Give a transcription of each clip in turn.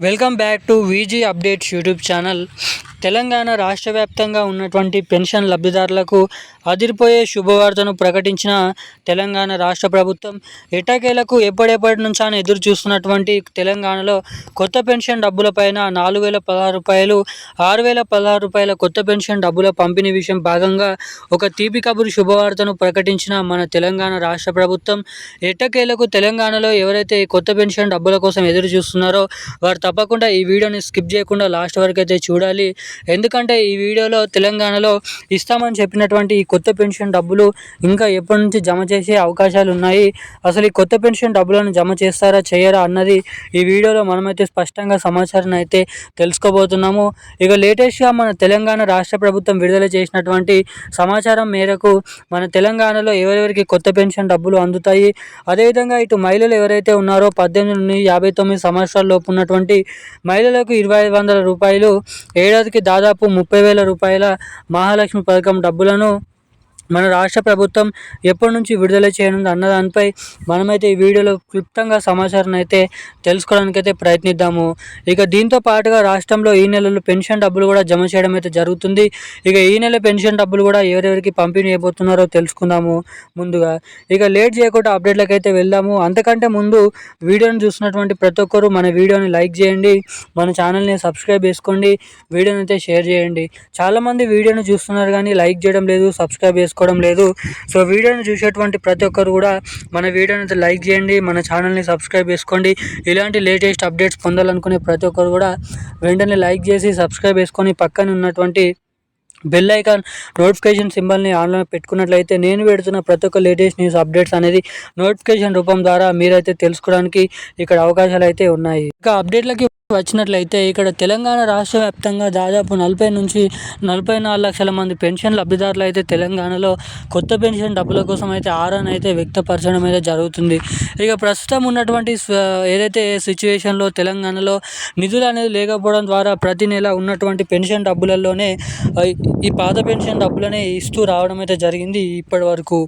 Welcome back to VG updates YouTube channel. Telangana రాష్ట్ర వ్యాప్తంగా ఉన్నటువంటి పెన్షన్ లబ్ధిదారులకు అదిరిపోయే శుభవార్తను ప్రకటించిన తెలంగాణ రాష్ట్ర ప్రభుత్వం. ఎట్టకేలకు ఎప్పటి నుంచా ఎదురు చూస్తున్నటువంటి తెలంగాణలో కొత్త పెన్షన్ డబ్బులపైన 4,016 రూపాయలు, 6,016 రూపాయల కొత్త పెన్షన్ డబ్బుల పంపిణీ విషయం భాగంగా ఒక తీపి కబురు శుభవార్తను ప్రకటించిన మన తెలంగాణ రాష్ట్ర ప్రభుత్వం. ఎట్టకేలకు తెలంగాణలో ఎవరైతే కొత్త పెన్షన్ డబ్బుల కోసం ఎదురు చూస్తున్నారో వారు తప్పకుండా ఈ వీడియోని స్కిప్ చేయకుండా లాస్ట్ వరకు అయితే చూడాలి. ఎందుకంటే ఈ వీడియోలో తెలంగాణలో ఇస్తామని చెప్పినటువంటి ఈ కొత్త పెన్షన్ డబ్బులు ఇంకా ఎప్పటి నుంచి జమ చేసే అవకాశాలు ఉన్నాయి, అసలు ఈ కొత్త పెన్షన్ డబ్బులను జమ చేస్తారా చేయరా అన్నది ఈ వీడియోలో మనమైతే స్పష్టంగా సమాచారాన్ని అయితే తెలుసుకోబోతున్నాము. ఇక లేటెస్ట్గా మన తెలంగాణ రాష్ట్ర ప్రభుత్వం విడుదల చేసినటువంటి సమాచారం మేరకు మన తెలంగాణలో ఎవరెవరికి కొత్త పెన్షన్ డబ్బులు అందుతాయి, అదేవిధంగా ఇటు మహిళలు ఎవరైతే ఉన్నారో 18 నుండి 59 సంవత్సరాల లోపు ఉన్నటువంటి మహిళలకు 2,500 రూపాయలు, ఏడాదికి దాదాపు 30,000 రూపాయల మహాలక్ష్మి పథకం డబ్బులను మన రాష్ట్ర ప్రభుత్వం ఎప్పటి నుంచి విడుదల చేయనుంది అన్న దానిపై మనమైతే ఈ వీడియోలో క్లుప్తంగా సమాచారం అయితే తెలుసుకోవడానికి అయితే ప్రయత్నిద్దాము. ఇక దీంతో పాటుగా రాష్ట్రంలో ఈ నెలలో పెన్షన్ డబ్బులు కూడా జమ చేయడం అయితే జరుగుతుంది. ఇక ఈ నెల పెన్షన్ డబ్బులు కూడా ఎవరెవరికి పంపిణీ అయిపోతున్నారో తెలుసుకుందాము ముందుగా. ఇక లేట్ చేయకుండా అప్డేట్లకు అయితే వెళ్దాము. అంతకంటే ముందు వీడియోని చూస్తున్నటువంటి ప్రతి ఒక్కరు మన వీడియోని లైక్ చేయండి, మన ఛానల్ని సబ్స్క్రైబ్ చేసుకోండి, వీడియోని అయితే షేర్ చేయండి. చాలామంది వీడియోని చూస్తున్నారు కానీ లైక్ చేయడం లేదు, సబ్స్క్రైబ్ చేసుకోవడం లేదు. సో వీడియోని చూసేటువంటి ప్రతి ఒక్కరు కూడా మన వీడియోని అయితే లైక్ చేయండి, మన ఛానల్ని సబ్స్క్రైబ్ చేసుకోండి. ఇలాంటి లేటెస్ట్ అప్డేట్స్ పొందాలనుకునే ప్రతి ఒక్కరు కూడా వెంటనే లైక్ చేసి సబ్స్క్రైబ్ చేసుకొని పక్కన ఉన్నటువంటి బెల్ ఐకాన్ నోటిఫికేషన్ సింబల్ని ఆన్లో పెట్టుకున్నట్లయితే నేను పెడుతున్న ప్రతి ఒక్క లేటెస్ట్ న్యూస్ అప్డేట్స్ అనేది నోటిఫికేషన్ రూపం ద్వారా మీరైతే తెలుసుకోవడానికి ఇక్కడ అవకాశాలు అయితే ఉన్నాయి. ఇక అప్డేట్లకి వచ్చినట్లయితే ఇక్కడ తెలంగాణ రాష్ట్ర వ్యాప్తంగా దాదాపు 40 నుంచి 44 లక్షల మంది పెన్షన్ లబ్ధిదారులు అయితే తెలంగాణలో కొత్త పెన్షన్ డబ్బుల కోసం అయితే ఆరాన్ అయితే వ్యక్తపరచడం అయితే జరుగుతుంది. ఇక ప్రస్తుతం ఉన్నటువంటి ఏదైతే సిచ్యువేషన్లో తెలంగాణలో నిధులు అనేది లేకపోవడం ద్వారా ప్రతి నెల ఉన్నటువంటి పెన్షన్ డబ్బులలోనే ఈ పాత పెన్షన్ డబ్బులనే ఇస్తూ రావడం అయితే జరిగింది. ఇప్పటి వరకు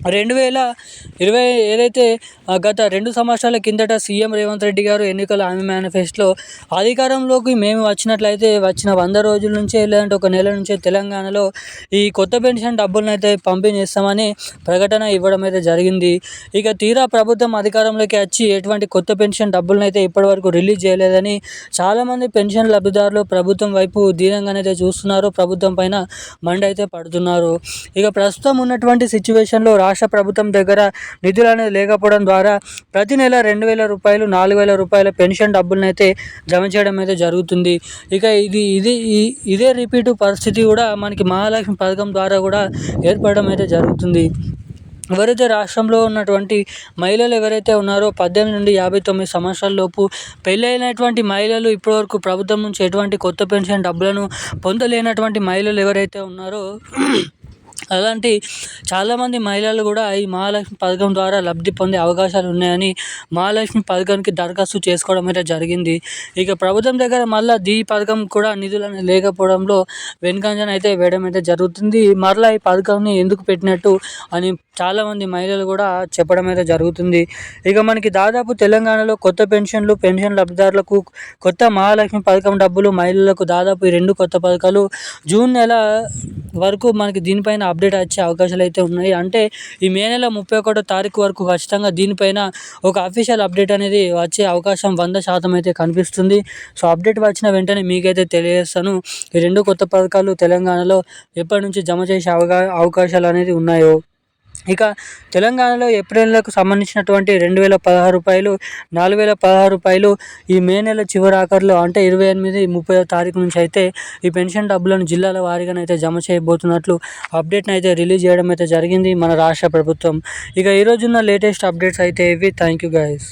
2020 ఏదైతే గత 2 సంవత్సరాల కిందట సీఎం రేవంత్ రెడ్డి గారు ఎన్నికల హామీ మేనిఫెస్టోలో అధికారంలోకి మేము వచ్చినట్లయితే వచ్చిన 100 రోజుల నుంచే లేదంటే ఒక నెల నుంచే తెలంగాణలో ఈ కొత్త పెన్షన్ డబ్బులను అయితే పంపిణీ చేస్తామని ప్రకటన ఇవ్వడం అయితే జరిగింది. ఇక తీరా ప్రభుత్వం అధికారంలోకి వచ్చి ఎటువంటి కొత్త పెన్షన్ డబ్బులను అయితే ఇప్పటివరకు రిలీజ్ చేయలేదని చాలామంది పెన్షన్ లబ్ధిదారులు ప్రభుత్వం వైపు దీనంగానైతే చూస్తున్నారు, ప్రభుత్వం పైన మండి అయితే పడుతున్నారు. ఇక ప్రస్తుతం ఉన్నటువంటి సిచ్యువేషన్లో రాష్ట్ర ప్రభుత్వం దగ్గర నిధులు అనేది లేకపోవడం ద్వారా ప్రతి నెల 2,000 రూపాయలు, 4,000 రూపాయల పెన్షన్ డబ్బులను అయితే జమ చేయడం అయితే జరుగుతుంది. ఇక ఇదే రిపీట్ పరిస్థితి కూడా మనకి మహాలక్ష్మి పథకం ద్వారా కూడా ఏర్పడడం అయితే జరుగుతుంది. ఎవరైతే రాష్ట్రంలో ఉన్నటువంటి మహిళలు ఎవరైతే ఉన్నారో 18 నుండి 59 సంవత్సరాల లోపు పెళ్ళైనటువంటి మహిళలు ఇప్పటివరకు ప్రభుత్వం నుంచి ఎటువంటి కొత్త పెన్షన్ డబ్బులను పొందలేనటువంటి మహిళలు ఎవరైతే ఉన్నారో అలాంటి చాలామంది మహిళలు కూడా ఈ మహాలక్ష్మి పథకం ద్వారా లబ్ధి పొందే అవకాశాలు ఉన్నాయని మహాలక్ష్మి పథకానికి దరఖాస్తు చేసుకోవడం అయితే జరిగింది. ఇక ప్రభుత్వం దగ్గర మళ్ళీ ఈ పథకం కూడా నిధులు లేకపోవడంలో వెనుకంజన అయితే వేయడం అయితే జరుగుతుంది. మరలా ఈ పథకాన్ని ఎందుకు పెట్టినట్టు అని చాలామంది మహిళలు కూడా చెప్పడం అయితే జరుగుతుంది. ఇక మనకి దాదాపు తెలంగాణలో కొత్త పెన్షన్ లబ్ధిదారులకు కొత్త మహాలక్ష్మి పథకం డబ్బులు, మహిళలకు దాదాపు ఈ 2 కొత్త పథకాలు జూన్ నెల వరకు మనకి దీనిపైన అప్డేట్ వచ్చే అవకాశాలు అయితే ఉన్నాయి. అంటే ఈ మే నెల 31వ తారీఖు వరకు ఖచ్చితంగా దీనిపైన ఒక అఫీషియల్ అప్డేట్ అనేది వచ్చే అవకాశం 100% అయితే కనిపిస్తుంది. సో అప్డేట్ వచ్చిన వెంటనే మీకైతే తెలియజేస్తాను ఈ 2 కొత్త పథకాలు తెలంగాణలో ఎప్పటి నుంచి జమ చేసే అవకాశాలు అనేది ఉన్నాయో. ఇక తెలంగాణలో ఏప్రిల్ నెలకు సంబంధించినటువంటి 2,016 రూపాయలు, 4,016 రూపాయలు ఈ మే నెల చివరి ఆఖరిలో అంటే 28, 30వ తారీఖు నుంచి అయితే ఈ పెన్షన్ డబ్బులను జిల్లాల వారీగానైతే జమ చేయబోతున్నట్లు అప్డేట్ని అయితే రిలీజ్ చేయడం అయితే జరిగింది మన రాష్ట్ర ప్రభుత్వం. ఇక ఈరోజున్న లేటెస్ట్ అప్డేట్స్ అయితే ఇవి. Thank you guys.